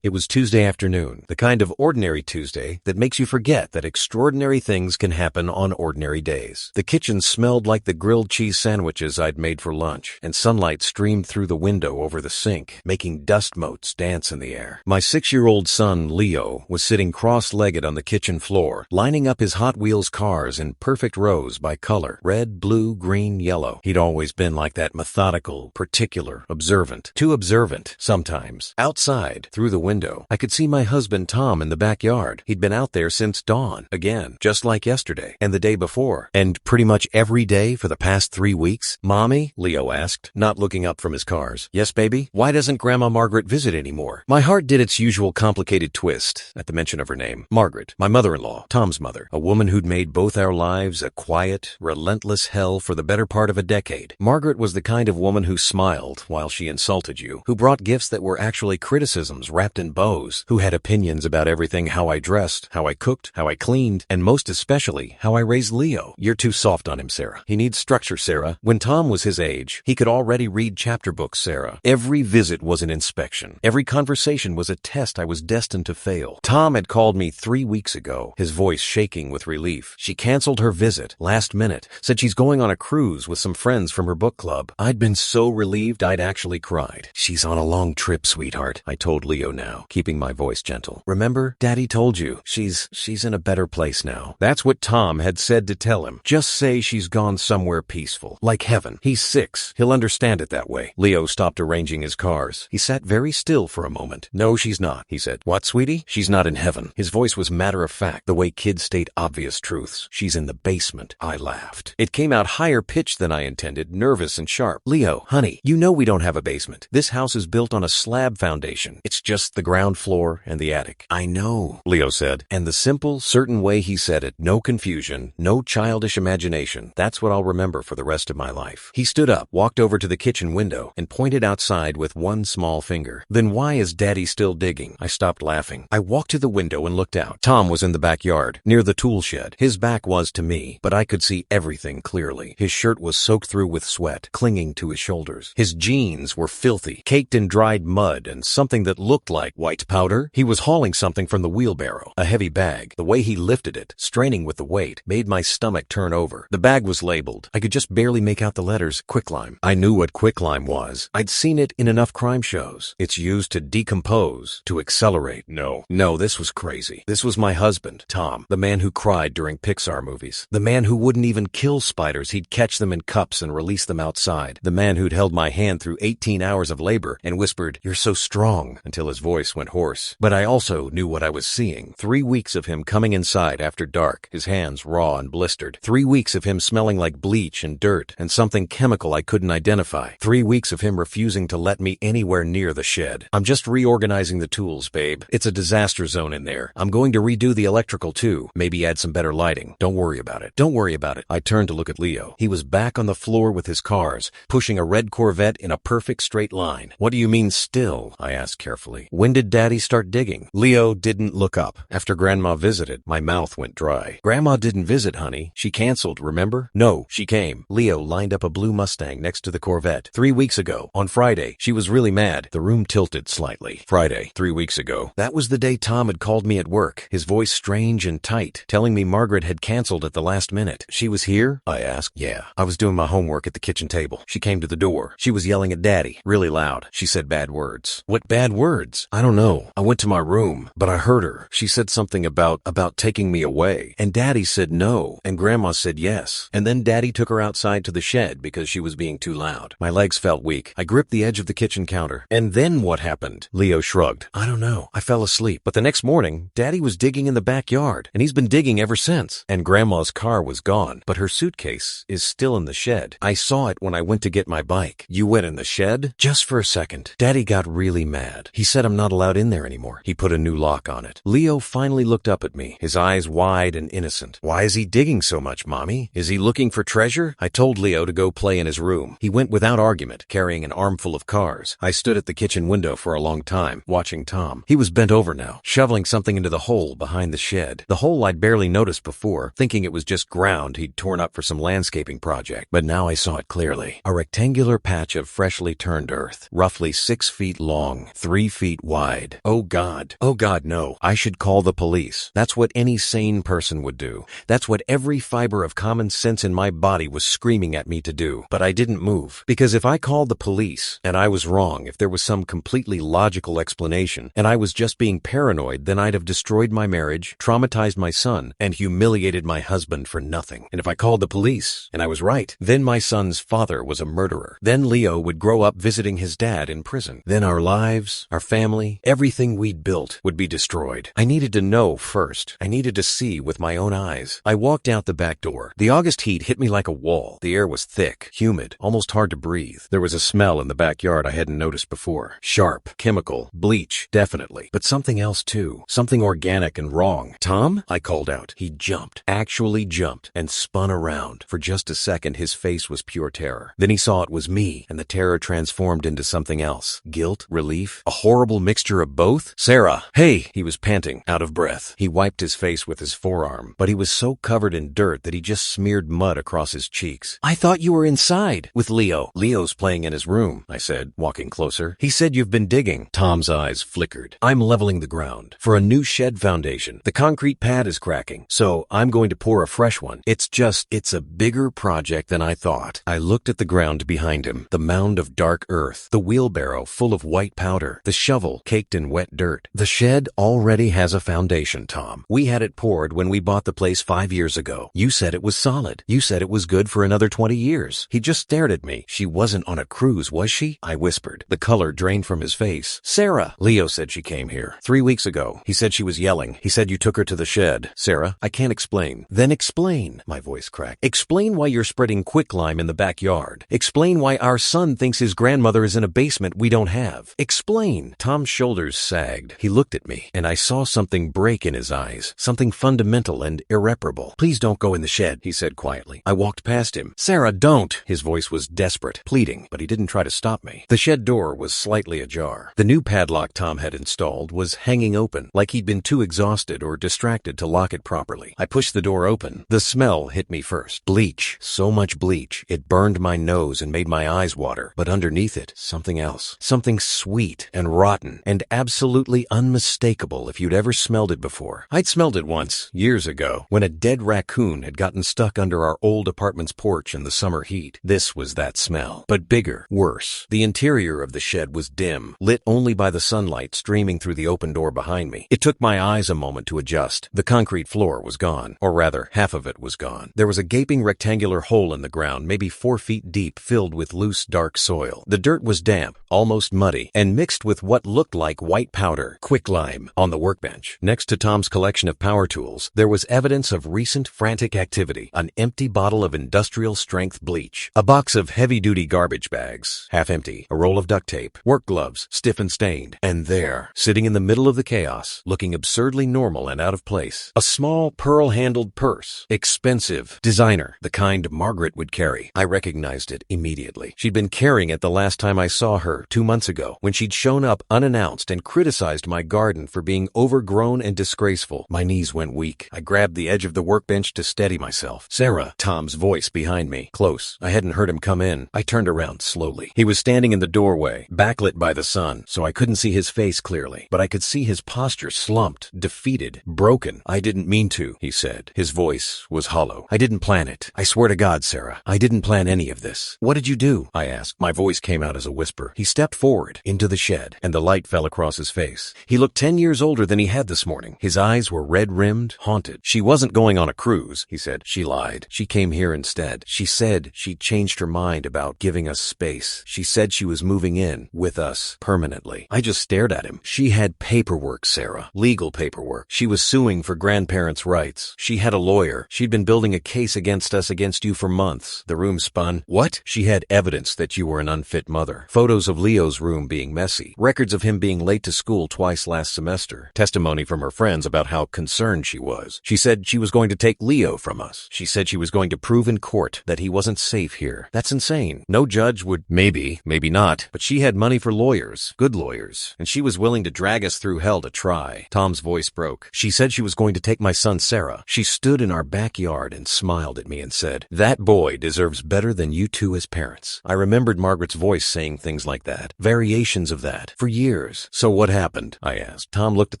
It was Tuesday afternoon, the kind of ordinary Tuesday that makes you forget that extraordinary things can happen on ordinary days. The kitchen smelled like the grilled cheese sandwiches I'd made for lunch, and sunlight streamed through the window over the sink, making dust motes dance in the air. My 6-year-old son, Leo, was sitting cross-legged on the kitchen floor, lining up his Hot Wheels cars in perfect rows by color: red, blue, green, yellow. He'd always been like that, methodical, particular, observant. Too observant, sometimes. Outside, through the window, I could see my husband Tom in the backyard. He'd been out there since dawn, again, just like yesterday, and the day before, and pretty much every day for the past 3 weeks. "Mommy?" Leo asked, not looking up from his cars. "Yes, baby? Why doesn't Grandma Margaret visit anymore?" My heart did its usual complicated twist at the mention of her name. Margaret, my mother-in-law, Tom's mother, a woman who'd made both our lives a quiet, relentless hell for the better part of a decade. Margaret was the kind of woman who smiled while she insulted you, who brought gifts that were actually criticisms wrapped in bows, who had opinions about everything: how I dressed, how I cooked, how I cleaned, and most especially, how I raised Leo. "You're too soft on him, Sarah. He needs structure, Sarah." When Tom was his age, he could already read chapter books, Sarah. Every visit was an inspection. Every conversation was a test I was destined to fail. Tom had called me 3 weeks ago, his voice shaking with relief. She canceled her visit last minute, said she's going on a cruise with some friends from her book club. I'd been so relieved I'd actually cried. "She's on a long trip, sweetheart," I told Leo now, keeping my voice gentle. "Remember, Daddy told you, she's in a better place now." That's what Tom had said to tell him. Just say she's gone somewhere peaceful, like heaven. He's 6. He'll understand it that way. Leo stopped arranging his cars. He sat very still for a moment. "No, she's not," he said. "What, sweetie? She's not in heaven." His voice was matter-of-fact, the way kids state obvious truths. "She's in the basement." I laughed. It came out higher pitched than I intended, nervous and sharp. "Leo, honey, you know we don't have a basement. This house is built on a slab foundation. It's just the ground floor and the attic." "I know," Leo said, and the simple, certain way he said it, no confusion, no childish imagination, that's what I'll remember for the rest of my life. He stood up, walked over to the kitchen window, and pointed outside with one small finger. "Then why is Daddy still digging?" I stopped laughing. I walked to the window and looked out. Tom was in the backyard, near the tool shed. His back was to me, but I could see everything clearly. His shirt was soaked through with sweat, clinging to his shoulders. His jeans were filthy, caked in dried mud and something that looked like white powder. He was hauling something from the wheelbarrow, a heavy bag. The way he lifted it, straining with the weight, made my stomach turn over. The bag was labeled. I could just barely make out the letters, quicklime. I knew what quicklime was. I'd seen it in enough crime shows. It's used to decompose, to accelerate. No, this was crazy. This was my husband, Tom, the man who cried during Pixar movies. The man who wouldn't even kill spiders. He'd catch them in cups and release them outside. The man who'd held my hand through 18 hours of labor and whispered, "You're so strong," until his voice went hoarse. But I also knew what I was seeing. 3 weeks of him coming inside after dark, his hands raw and blistered. 3 weeks of him smelling like bleach and dirt and something chemical I couldn't identify. 3 weeks of him refusing to let me anywhere near the shed. "I'm just reorganizing the tools, babe. It's a disaster zone in there. I'm going to redo the electrical too. Maybe add some better lighting. Don't worry about it. Don't worry about it." I turned to look at Leo. He was back on the floor with his cars, pushing a red Corvette in a perfect straight line. "What do you mean still?" I asked carefully. "When did Daddy start digging?" Leo didn't look up. "After Grandma visited." My mouth went dry. "Grandma didn't visit, honey. She canceled, remember?" "No, she came." Leo lined up a blue Mustang next to the Corvette. 3 weeks ago, on Friday. She was really mad." The room tilted slightly. "Friday, 3 weeks ago. That was the day Tom had called me at work, his voice strange and tight, telling me Margaret had canceled at the last minute." "She was here?" I asked. "Yeah. I was doing my homework at the kitchen table. She came to the door. She was yelling at Daddy, really loud. She said bad words." "What bad words?" "I don't know. I went to my room, but I heard her. She said something about taking me away. And Daddy said no, and Grandma said yes. And then Daddy took her outside to the shed because she was being too loud." My legs felt weak. I gripped the edge of the kitchen counter. "And then what happened?" Leo shrugged. "I don't know. I fell asleep. But the next morning, Daddy was digging in the backyard, and he's been digging ever since. And Grandma's car was gone, but her suitcase is still in the shed. I saw it when I went to get my bike." "You went in the shed?" "Just for a second. Daddy got really mad. He said I'm not allowed in there anymore. He put a new lock on it." Leo finally looked up at me, his eyes wide and innocent. "Why is he digging so much, Mommy? Is he looking for treasure?" I told Leo to go play in his room. He went without argument, carrying an armful of cars. I stood at the kitchen window for a long time, watching Tom. He was bent over now, shoveling something into the hole behind the shed. The hole I'd barely noticed before, thinking it was just ground he'd torn up for some landscaping project. But now I saw it clearly. A rectangular patch of freshly turned earth, roughly 6 feet long, 3 feet wide. Oh God, no. I should call the police. That's what any sane person would do. That's what every fiber of common sense in my body was screaming at me to do. But I didn't move. Because if I called the police, and I was wrong, if there was some completely logical explanation, and I was just being paranoid, then I'd have destroyed my marriage, traumatized my son, and humiliated my husband for nothing. And if I called the police, and I was right, then my son's father was a murderer. Then Leo would grow up visiting his dad in prison. Then our lives, our family, everything we'd built would be destroyed. I needed to know first. I needed to see with my own eyes. I walked out the back door. The August heat hit me like a wall. The air was thick, humid, almost hard to breathe. There was a smell in the backyard I hadn't noticed before. Sharp, chemical, bleach, definitely. But something else too. Something organic and wrong. Tom? I called out. He jumped, actually jumped, and spun around. For just a second, his face was pure terror. Then he saw it was me, and the terror transformed into something else. Guilt, relief, a horrible mixture of both. Sarah! Hey! He was panting, out of breath. He wiped his face with his forearm, but he was so covered in dirt that he just smeared mud across his cheeks. I thought you were inside with Leo. Leo's playing in his room, I said, walking closer. He said you've been digging. Tom's eyes flickered. I'm leveling the ground for a new shed foundation. The concrete pad is cracking, so I'm going to pour a fresh one. It's a bigger project than I thought. I looked at the ground behind him, the mound of dark earth, the wheelbarrow full of white powder, the shovel caked in wet dirt. The shed already has a foundation, Tom. We had it poured when we bought the place 5 years ago. You said it was solid. You said it was good for another 20 years. He just stared at me. She wasn't on a cruise, was she? I whispered. The color drained from his face. Sarah! Leo said she came here 3 weeks ago. He said she was yelling. He said you took her to the shed. Sarah, I can't explain. Then explain. My voice cracked. Explain why you're spreading quicklime in the backyard. Explain why our son thinks his grandmother is in a basement we don't have. Explain. Tom's shoulders sagged. He looked at me, and I saw something break in his eyes. Something fundamental and irreparable. Please don't go in the shed, he said quietly. I walked past him. Sarah, don't! His voice was desperate, pleading, but he didn't try to stop me. The shed door was slightly ajar. The new padlock Tom had installed was hanging open, like he'd been too exhausted or distracted to lock it properly. I pushed the door open. The smell hit me first. Bleach. So much bleach. It burned my nose and made my eyes water. But underneath it, something else. Something sweet and rotten and absolutely unmistakable if you'd ever smelled it before. I'd smelled it once, years ago, when a dead raccoon had gotten stuck under our old apartment's porch in the summer heat. This was that smell, but bigger, worse. The interior of the shed was dim, lit only by the sunlight streaming through the open door behind me. It took my eyes a moment to adjust. The concrete floor was gone, or rather, half of it was gone. There was a gaping rectangular hole in the ground, maybe 4 feet deep, filled with loose, dark soil. The dirt was damp, almost muddy, and mixed with what looked like white powder, quicklime. On the workbench, next to Tom's collection of power tools, there was evidence of recent frantic activity. An empty bottle of industrial-strength bleach, a box of heavy-duty garbage bags, half empty, a roll of duct tape, work gloves, stiff and stained, and there, sitting in the middle of the chaos, looking absurdly normal and out of place, a small pearl-handled purse, expensive, designer, the kind Margaret would carry. I recognized it immediately. She'd been carrying it the last time I saw her 2 months ago, when she'd shown up unannounced and criticized my garden for being overgrown and disgraceful. My knees went weak. I grabbed the edge of the workbench to steady myself. Sarah, Tom's voice behind me, close. I hadn't heard him come in. I turned around slowly. He was standing in the doorway, backlit by the sun, so I couldn't see his face clearly, but I could see his posture slumped, defeated, broken. I didn't mean to, he said. His voice was hollow. I didn't plan it. I swear to God, Sarah, I didn't plan any of this. What did you do? I asked. My voice came out as a whisper. He stepped forward into the shed, and the light fell across his face. He looked 10 years older than he had this morning. His eyes were red-rimmed, haunted. She wasn't going on a cruise, he said. She lied. She came here instead. She said she'd changed her mind about giving us space. She said she was moving in with us permanently. I just stared at him. She had paperwork, Sarah. Legal paperwork. She was suing for grandparents' rights. She had a lawyer. She'd been building a case against us, against you for months. The room spun. What? She had evidence that you were an unfit mother. Photos of Leo's room being messy. Records of him being late to school twice last semester. Testimony from her friends about how concerned she was. She said she was going to take Leo from us. She said she was going to prove in court that he wasn't safe here. That's insane. No judge would, maybe not, but she had money for lawyers, good lawyers, and she was willing to drag us through hell to try. Tom's voice broke. She said she was going to take my son Sarah. She stood in our backyard and smiled at me and said, "That boy deserves better than you two as parents." I remembered Margaret's voice saying things like that, variations of that, for years. years. So what happened? I asked. Tom looked at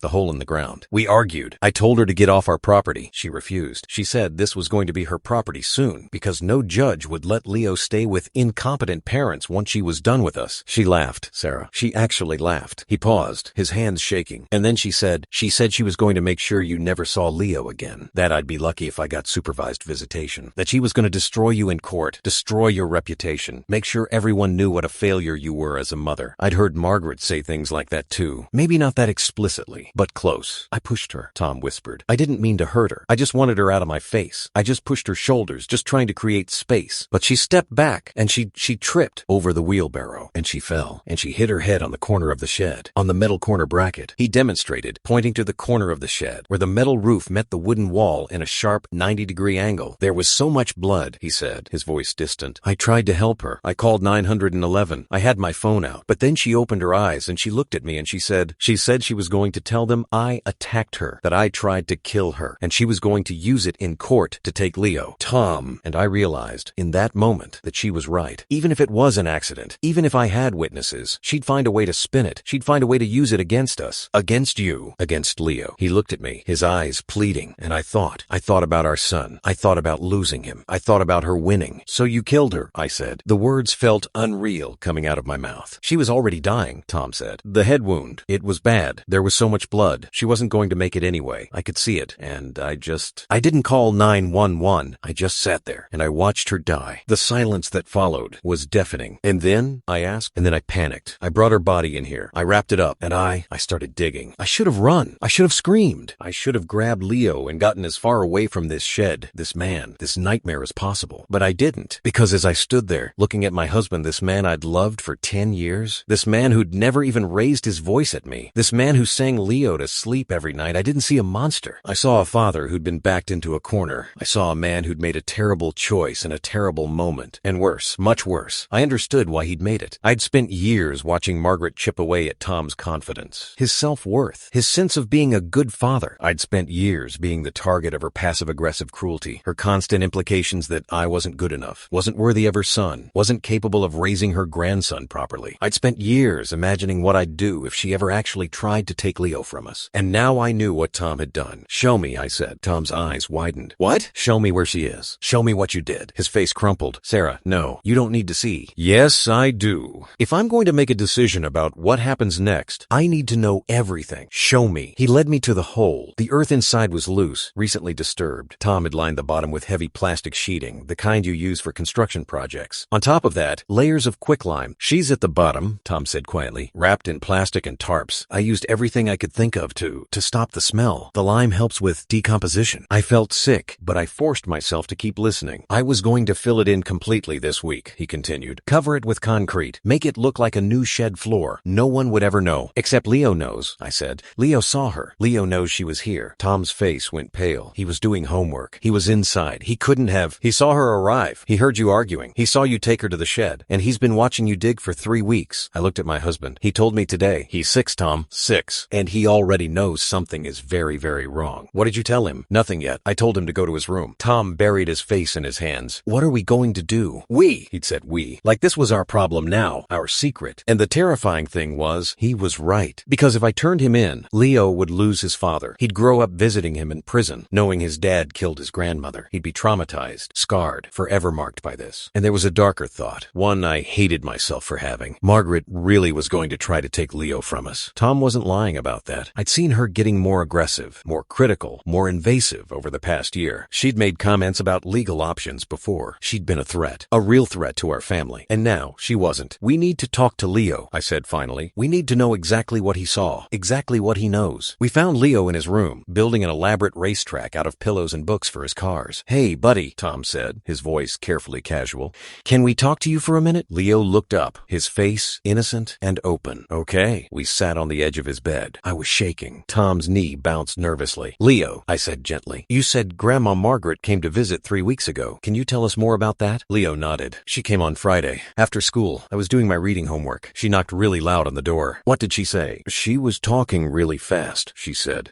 the hole in the ground. We argued. I told her to get off our property. She refused. She said this was going to be her property soon because no judge would let Leo stay with incompetent parents once she was done with us. She laughed, Sarah. She actually laughed. He paused, his hands shaking. And then she said she was going to make sure you never saw Leo again. That I'd be lucky if I got supervised visitation. That she was going to destroy you in court, destroy your reputation, make sure everyone knew what a failure you were as a mother. I'd heard Margaret say things like that too. Maybe not that explicitly, but close. I pushed her, Tom whispered. I didn't mean to hurt her. I just wanted her out of my face. I just pushed her shoulders, just trying to create space. But she stepped back and she tripped over the wheelbarrow and she fell and she hit her head on the corner of the shed, on the metal corner bracket. He demonstrated, pointing to the corner of the shed where the metal roof met the wooden wall in a sharp 90-degree angle. There was so much blood, he said, his voice distant. I tried to help her. I called 911. I had my phone out. But then she opened her eyes and she looked at me and she said she was going to tell them I attacked her, that I tried to kill her, and she was going to use it in court to take Leo. Tom. And I realized in that moment that she was right. Even if it was an accident, even if I had witnesses, she'd find a way to spin it. She'd find a way to use it against us, against you, against Leo. He looked at me, his eyes pleading, and I thought about our son. I thought about losing him. I thought about her winning. So you killed her, I said. The words felt unreal coming out of my mouth. She was already dying, Tom said. The head wound. It was bad. There was so much blood. She wasn't going to make it anyway. I could see it, and I didn't call 911. I just sat there, and I watched her die. The silence that followed was deafening. And then, I asked, and then I panicked. I brought her body in here. I wrapped it up, and I started digging. I should have run. I should have screamed. I should have grabbed Leo and gotten as far away from this shed, this man, this nightmare as possible. But I didn't, because as I stood there, looking at my husband, this man I'd loved for 10 years, this man who'd never even raised his voice at me, this man who sang Leo to sleep every night, I didn't see a monster. I saw a father who'd been backed into a corner. I saw a man who'd made a terrible choice in a terrible moment. And worse, much worse, I understood why he'd made it. I'd spent years watching Margaret chip away at Tom's confidence, his self-worth, his sense of being a good father. I'd spent years being the target of her passive-aggressive cruelty, her constant implications that I wasn't good enough, wasn't worthy of her son, wasn't capable of raising her grandson properly. I'd spent years imagining what I'd do if she ever actually tried to take Leo from us. And now I knew what Tom had done. Show me, I said. Tom's eyes widened. What? Show me where she is. Show me what you did. His face crumpled. Sarah, no, you don't need to see. Yes, I do. If I'm going to make a decision about what happens next, I need to know everything. Show me. He led me to the hole. The earth inside was loose, recently disturbed. Tom had lined the bottom with heavy plastic sheeting, the kind you use for construction projects. On top of that, layers of quicklime. She's at the bottom, Tom said quietly, wrapped in plastic and tarps. I used everything I could think of to stop the smell. The lime helps with decomposition. I felt sick, but I forced myself to keep listening. I was going to fill it in completely this week, he continued. Cover it with concrete. Make it look like a new shed floor. No one would ever know. Except Leo knows, I said. Leo saw her. Leo knows she was here. Tom's face went pale. He was doing homework. He was inside. He couldn't have. He saw her arrive. He heard you arguing. He saw you take her to the shed. And he's been watching you dig for 3 weeks. I looked at my husband. He told me today. He's 6, Tom. 6. And he already knows something is very, very wrong. What did you tell him? Nothing yet. I told him to go to his room. Tom buried his face in his hands. What are we going to do? He'd said we. Like this was our problem now. Our secret. And the terrifying thing was, he was right. Because if I turned him in, Leo would lose his father. He'd grow up visiting him in prison, knowing his dad killed his grandmother. He'd be traumatized, scarred, forever marked by this. And there was a darker thought, one I hated myself for having. Margaret really was going to try to take Leo from us. Tom wasn't lying about that. I'd seen her getting more aggressive, more critical, more invasive over the past year. She'd made comments about legal options before. She'd been a threat, a real threat to our family. And now she wasn't. We need to talk to Leo, I said finally. We need to know exactly what he saw, exactly what he knows. We found Leo in his room, building an elaborate racetrack out of pillows and books for his cars. Hey, buddy, Tom said, his voice carefully casual. Can we talk to you for a minute? Leo looked up, his face innocent and open. Okay. We sat on the edge of his bed. I was shaking. Tom's knee bounced nervously. Leo, I said gently, you said Grandma Margaret came to visit 3 weeks ago. Can you tell us more about that? Leo nodded. She came on Friday. After school, I was doing my reading homework. She knocked really loud on the door. What did she say? She was talking really fast, she said.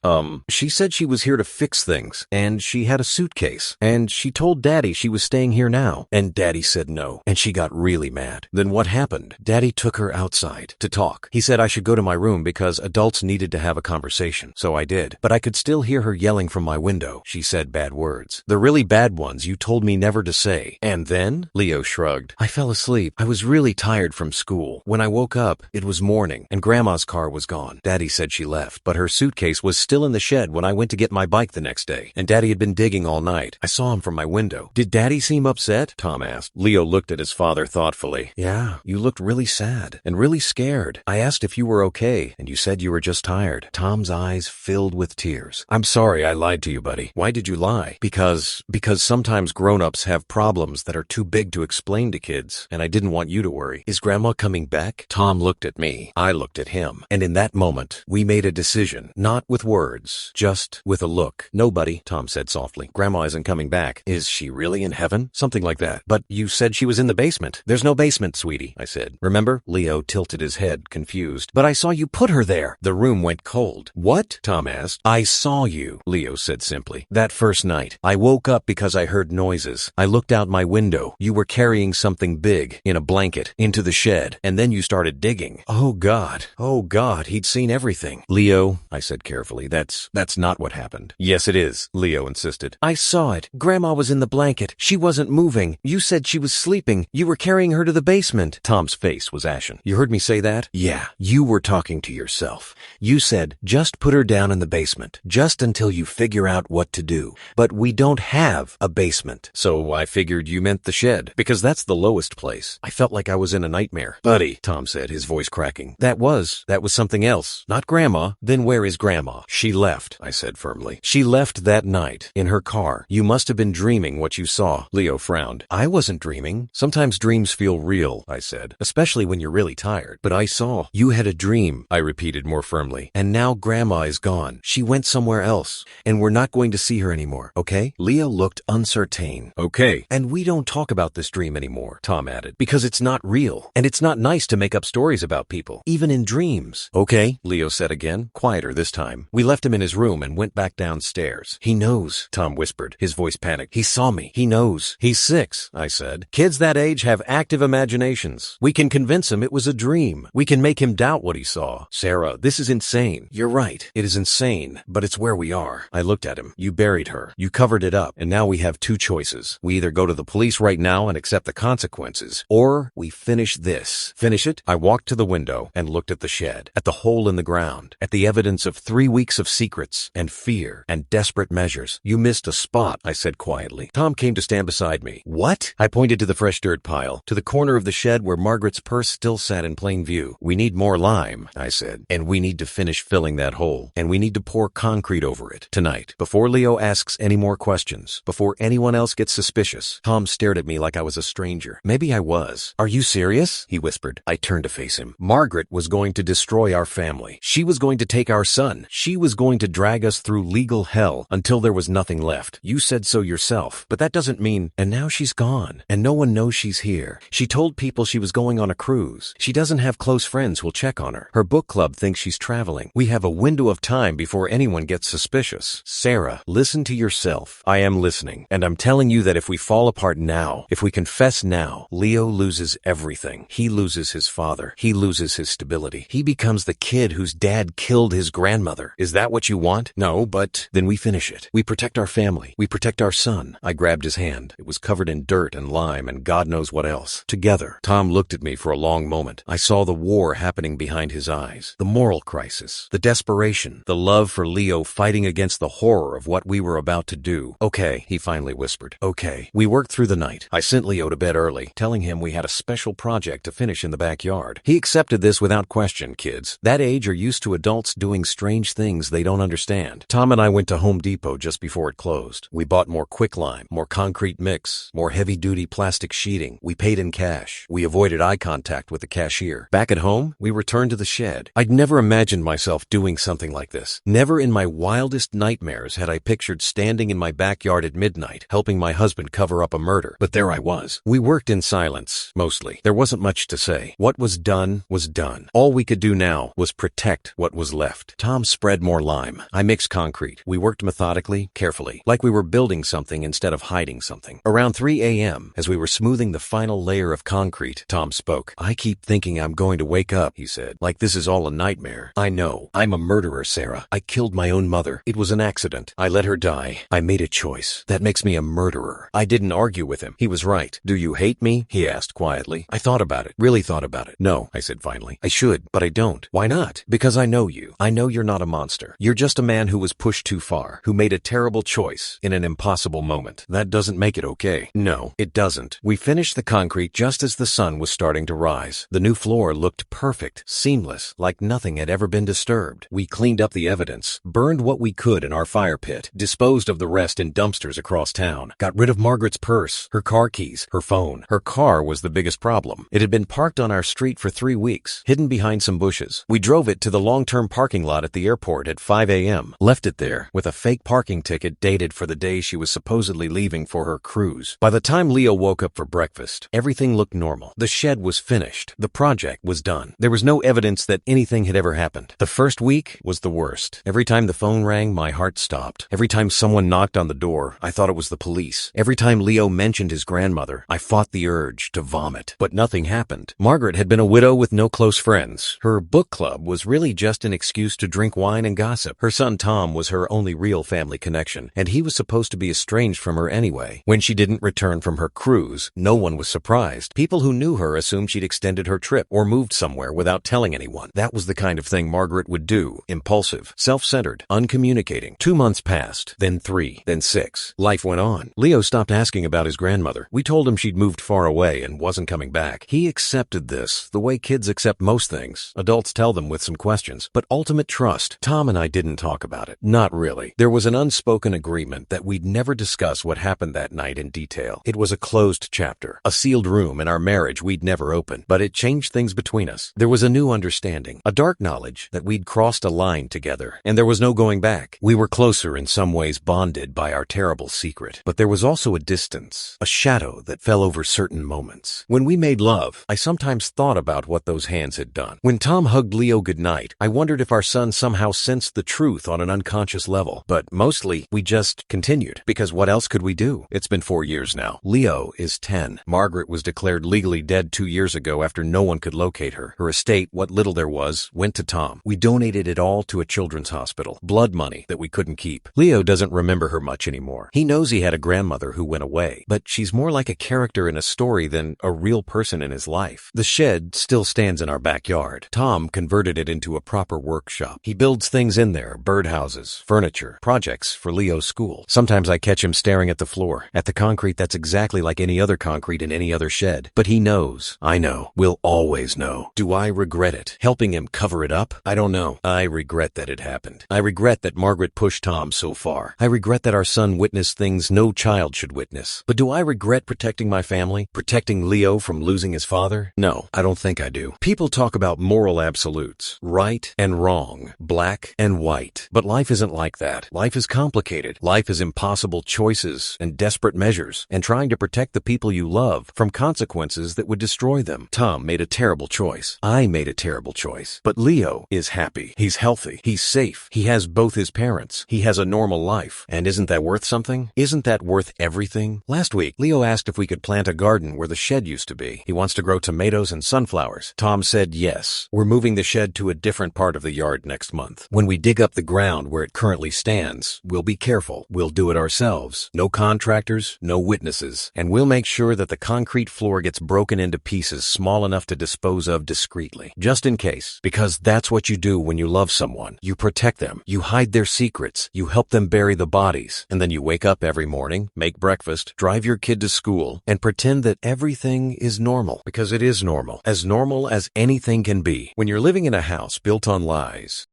She said she was here to fix things, and she had a suitcase, and she told Daddy she was staying here now, and Daddy said no, and she got really mad. Then what happened? Daddy took her outside to talk. He said I should go to my room because adults needed to have a conversation, so I did. But I could still hear her yelling from my window. She said bad words. The really bad ones you told me never to say. And then? Leo shrugged. I fell asleep. I was really tired from school. When I woke up, it was morning, and Grandma's car was gone. Daddy said she left, but her suitcase was still in the shed when I went to get my bike the next day, and Daddy had been digging all night. I saw him from my window. Did Daddy seem upset? Tom asked. Leo looked at his father thoughtfully. Yeah, you looked really sad and really scared. I asked if you were okay, and you said you were just tired. Tom's eyes filled with tears. I'm sorry I lied to you, buddy. Why did you lie? Because sometimes grown-ups have problems that are too big to explain to kids, and I didn't want you to worry. Is Grandma coming back? Tom looked at me. I looked at him. And in that moment, we made a decision. Not with words, just with a look. No, buddy, Tom said softly. Grandma isn't coming back. Is she really in heaven? Something like that. But you said she was in the basement. There's no basement, sweetie, I said. Remember? Leo tilted his head, confused. But I saw you put her there. The room went cold. What? Tom asked. I saw you, Leo said simply. That first night, I woke up because I heard noises. I looked out my window. You were carrying something big in a blanket into the shed, and then you started digging. Oh God, he'd seen everything. Leo, I said carefully, that's not what happened. Yes, it is, Leo insisted. I saw it. Grandma was in the blanket. She wasn't moving. You said she was sleeping. You were carrying her to the basement. Tom's face was ashen. You heard me say that? Yeah, you were talking to yourself. You said, just put her down in the basement, just until you figure out what to do. But we don't have a basement. So I figured you meant the shed, because that's the lowest place. I felt like I was in a nightmare. Buddy, Tom said, his voice cracking. That was something else. Not Grandma. Then where is Grandma? She left, I said firmly. She left that night, in her car. You must have been dreaming what you saw. Leo frowned. I wasn't dreaming. Sometimes dreams feel real, I said, especially when you're really tired. But I saw. You had a dream, I repeated more firmly. And now Grandma is gone. She went somewhere else, and we're not going to see her anymore, okay? Leo looked uncertain. Okay. And we don't talk about this dream anymore, Tom added, because it's not real, and it's not nice to make up stories about people, even in dreams. Okay, Leo said again, quieter this time. We left him in his room and went back downstairs. He knows, Tom whispered, his voice panicked. He saw me. He knows. He's 6, I said. Kids that age have active imaginations. We can convince him it was a dream. We can make him doubt what he saw. Sarah, this is insane. You're right. It is insane, but it's where we are. I looked at him. You buried her. You covered it up, and now we have 2 choices. We either go to the police right now and accept the consequences, or we finish this. Finish it? I walked to the window and looked at the shed, at the hole in the ground, at the evidence of 3 weeks of secrets and fear and desperate measures. You missed a spot, I said quietly. Tom came to stand beside me. What? I pointed to the fresh dirt pile, to the corner of the shed where Margaret's purse still sat in plain view. We need more lime, I said, and we need to finish filling that hole, and we need to pour concrete over it tonight, before Leo asks any more questions, before anyone else gets suspicious. Tom stared at me like I was a stranger. Maybe I was. Are you serious? He whispered. I turned to face him. Margaret was going to destroy our family. She was going to take our son. She was going to drag us through legal hell until there was nothing left. You said so yourself, but that doesn't mean... And now she's gone, and no one knows she's here. She told people she was going on a cruise. She doesn't have close friends who'll check on her. Her book club thinks she's traveling. We have a window of time before anyone gets suspicious. Sarah, listen to yourself. I am listening, and I'm telling you that if we fall apart now, if we confess now, Leo loses everything. He loses his father. He loses his stability. He becomes the kid whose dad killed his grandmother. Is that what you want? No, but then we finish it. We protect our family. We protect our son. I grabbed his hand. It was covered in dirt and lime and God knows what else. Together. Tom looked at me for a long moment. I saw the war happening behind his eyes. The moral crisis. The desperation. The love for Leo fighting against the horror of what we were about to do. Okay, he finally whispered. Okay. We worked through the night. I sent Leo to bed early, telling him we had a special project to finish in the backyard. He accepted this without question, kids. That age are used to adults doing strange things they don't understand. Tom and I went to Home Depot just before it closed. We bought more quicklime, more concrete mix, more heavy-duty plastic sheeting. We paid in cash. We avoided eye contact with the cashier. Back at home, we returned to the shed. I'd never imagined myself doing something like this. Never in my wildest nightmares had I pictured standing in my backyard at midnight, helping my husband cover up a murder. But there I was. We worked in silence, mostly. There wasn't much to say. What was done was done. All we could do now was protect what was left. Tom spread more lime. I mixed concrete. We worked methodically, carefully, like we were building something instead of hiding something. Around 3 a.m., as we were smoothing the final layer of concrete, Tom spoke. I keep thinking I'm going to wake up up, he said, like this is all a nightmare. I know. I'm a murderer, Sarah. I killed my own mother. It was an accident. I let her die. I made a choice. That makes me a murderer. I didn't argue with him. He was right. Do you hate me? He asked quietly. I thought about it. Really thought about it. No, I said finally. I should, but I don't. Why not? Because I know you. I know you're not a monster. You're just a man who was pushed too far, who made a terrible choice in an impossible moment. That doesn't make it okay. No, it doesn't. We finished the concrete just as the sun was starting to rise. The new floor looked perfect, seamless, like nothing had ever been disturbed. We cleaned up the evidence, burned what we could in our fire pit, disposed of the rest in dumpsters across town, got rid of Margaret's purse, her car keys, her phone. Her car was the biggest problem. It had been parked on our street for 3 weeks, hidden behind some bushes. We drove it to the long-term parking lot at the airport at 5 a.m., left it there with a fake parking ticket dated for the day she was supposedly leaving for her cruise. By the time Leo woke up for breakfast, everything looked normal. The shed was finished. The project was done. There was no evidence that anything had ever happened. The first week was the worst. Every time the phone rang, my heart stopped. Every time someone knocked on the door, I thought it was the police. Every time Leo mentioned his grandmother, I fought the urge to vomit. But nothing happened. Margaret had been a widow with no close friends. Her book club was really just an excuse to drink wine and gossip. Her son Tom was her only real family connection, and he was supposed to be estranged from her anyway. When she didn't return from her cruise, no one was surprised. People who knew her assumed she'd extended her trip or moved somewhere without telling anyone. That was the kind of thing Margaret would do. Impulsive, self-centered, uncommunicating. 2 months passed, then 3, then 6. Life went on. Leo stopped asking about his grandmother. We told him she'd moved far away and wasn't coming back. He accepted this, the way kids accept most things. Adults tell them with some questions, but ultimate trust. Tom and I didn't talk about it. Not really. There was an unspoken agreement that we'd never discuss what happened that night in detail. It was a closed chapter, a sealed room in our marriage we'd never open, but it changed things between us. There was a new understanding, a dark knowledge that we'd crossed a line together, and there was no going back. We were closer in some ways, bonded by our terrible secret, but there was also a distance, a shadow that fell over certain moments. When we made love, I sometimes thought about what those hands had done. When Tom hugged Leo goodnight, I wondered if our son somehow sensed the truth on an unconscious level, but mostly we just continued, because what else could we do? It's been 4 years now. Leo is 10. Margaret was declared legally dead 2 years ago after no one could locate her. Her estate, what little there was, went to Tom. We donated it all to a children's hospital. Blood money that we couldn't keep. Leo doesn't remember her much anymore. He knows he had a grandmother who went away, but she's more like a character in a story than a real person in his life. The shed still stands in our backyard. Tom converted it into a proper workshop. He builds things in there, birdhouses, furniture, projects for Leo's school. Sometimes I catch him staring at the floor, at the concrete that's exactly like any other concrete in any other shed. But he knows. I know. We'll always know. Do I regret it? Helping him cover it up? I don't know. I regret that it happened. I regret that Margaret pushed Tom so far. I regret that our son witnessed things no child should witness. But do I regret protecting my family? Protecting Leo from losing his father? No, I don't think I do. People talk about moral absolutes, right and wrong, black and white. But life isn't like that. Life is complicated. Life is impossible choices and desperate measures, and trying to protect the people you love from consequences that would destroy them. Tom made a terrible choice. I made a terrible choice. But Leo is happy. He's healthy. He's safe. He has both his parents. He has a normal life. And isn't that worth something? Isn't that worth everything? Last week, Leo asked if we could plant a garden where the shed used to be. He wants to grow tomatoes and sunflowers. Tom said yes. We're moving the shed to a different part of the yard next month. When we dig up the ground where it currently stands, we'll be careful. We'll do it ourselves. No contractors, no witnesses. And we'll make sure that the concrete floor gets broken into pieces small enough to dispose of discreetly. Just in case. Because that's what you do when you love someone. You protect them. You hide their secrets. You help them bury the bodies. And then you wake up every morning, make breakfast, drive your kid to school, and pretend that everything is normal. Because it is normal. As normal as anything can be. When you're living in a house built on lies,